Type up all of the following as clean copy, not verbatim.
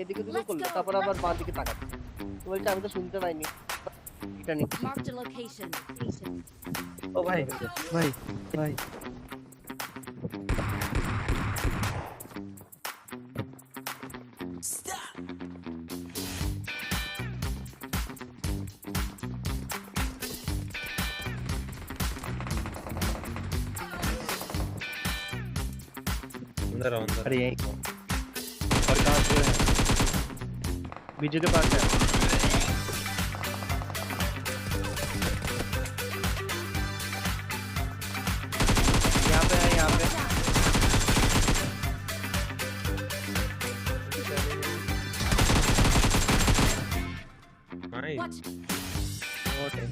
এদিকে দিকে করলো, তারপর আবার বাঁ দিকে তাকাচ্ছে। বলছে আমি তো শুনতে পাইনি। এটা নি Marked a location. ও ভাই ভাই ভাই अंदर अरे यही और कहाँ से है? बीजू के पास है। यहाँ पे है, यहाँ पे नाइस बहुत है।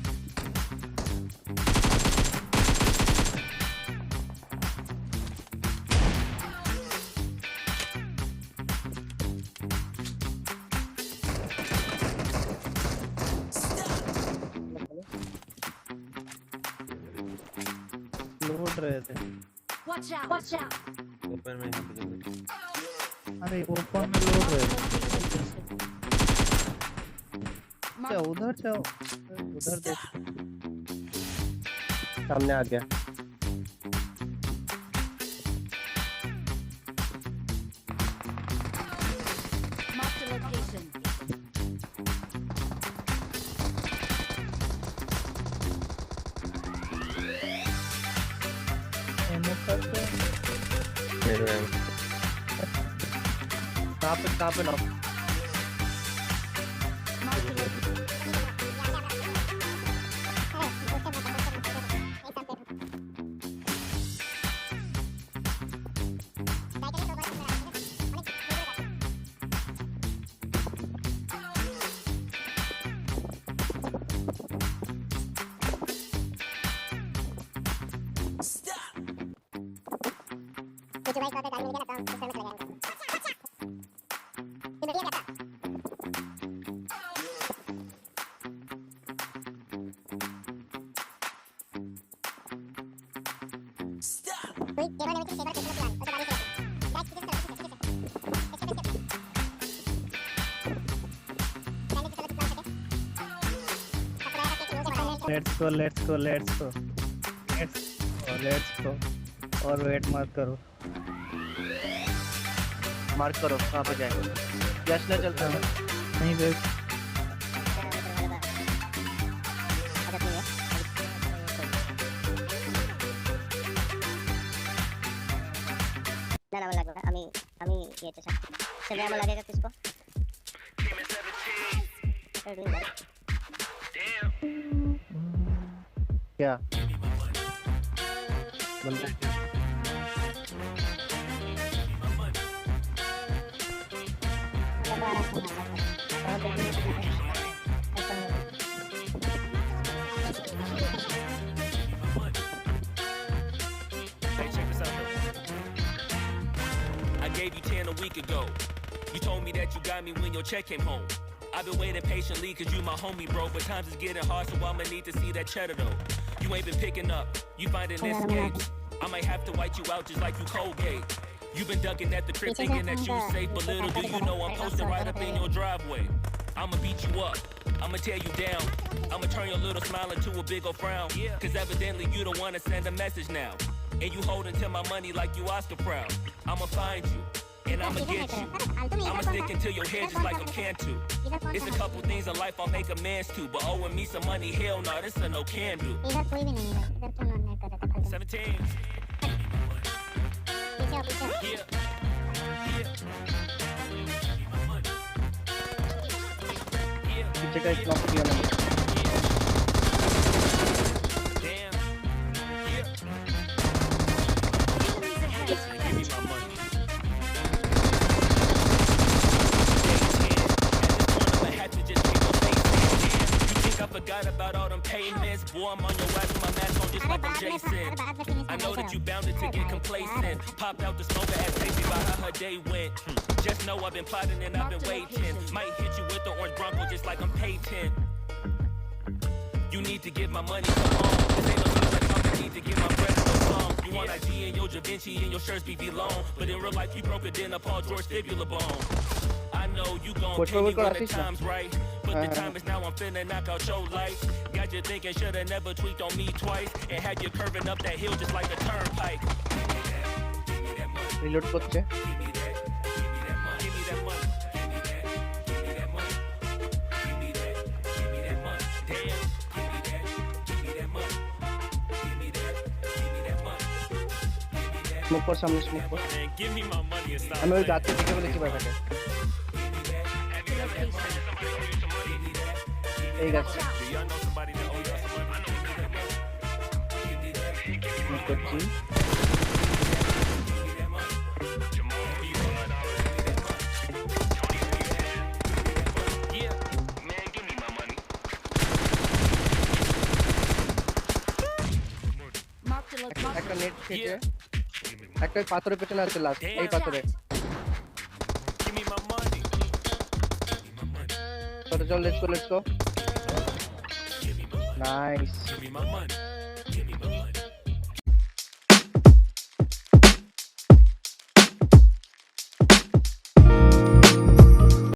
लूट रहे थे। Watch out! Watch out! ऊपर में यहाँ पे अरे ऊपर में लूट रहे थे। क्या उधर जाओ, उधर देख, सामने आ गया। Marked a location. मेरे में कहाँ पे ना Marked a location. Let's go और वेट मार्क करो कहाँ पे जाएंगे। यश ना चलता है नहीं पे ना लगेगा আমি ये तो चल रहा लगेगा किसको क्या बंदा I gave you 10 a week ago. You told me that you got me when your check came home. I've been waiting patiently cause you my homie, bro. But times is getting hard, so I'ma need to see that cheddar though. You ain't been picking up, you finding escapes. I might have to white you out just like you Colgate. You been ducking at the crib thinking that you safe, but little do you know I'm posted right up in your driveway. I'ma beat you up, I'ma tear you down. I'ma turn your little smile into a big ol' frown. Cause evidently you don't wanna send a message now. And you holding to my money like you Oscar proud. I'ma find you, and I'ma get you. I'ma stick into your head just like I'm Cantu. It's a couple things in life I'll make amends to, but owing me some money, hell no, this a no can do. 17. Yeah. पीछे का एक knock किया मैंने। Damn. Yeah. Give me my money. I forgot about all them payments. Boy, I'm on your ass with my mask on just like I'm Jason. I know that you bounded to get complacent. Popped out the smoker as Stacy about how her day went. Just know I've been plotting and I've been waiting. Might hit you with the orange Bronco just like I'm Peyton. You need to get my money come home. This ain't no secret, I need to get my bread in the song. You want IG and your Da Vinci and your shirts be long. But in real life you broke it in a Paul George fibula bone. I know you gon' Push pay me forward when kar the asis na. time's right. But the time is now, I'm finna knock out your life. Got you thinking, shoulda never tweaked on me twice. And had you curving up that hill just like a turnpike. Reload করছে Give me that money. Give me that money. Give me that. Give me that money. Give me that. Give me that money. Damn. Give me that. Give me that money. Give me that. Give me that money. Give me that. Smoke কর সামনে smoke কর Man, give me my money and stop আমি ওই playing. গাছকে দেখে বলেছি ভাইটাকে এই গাছটা Do y'all know somebody that owe y'all some money? I know you got money. Give me that. Give me smoke করছি that money. Jamal, be right out. Yeah, man, give me my money. Mark the location. একটা net খেয়েছে Yeah. একটা ওই পাথরের পেছনে আছে last এই Watch পাথরে out. Give me my money. চলো চল let's go nice Give me my money. Give me my money.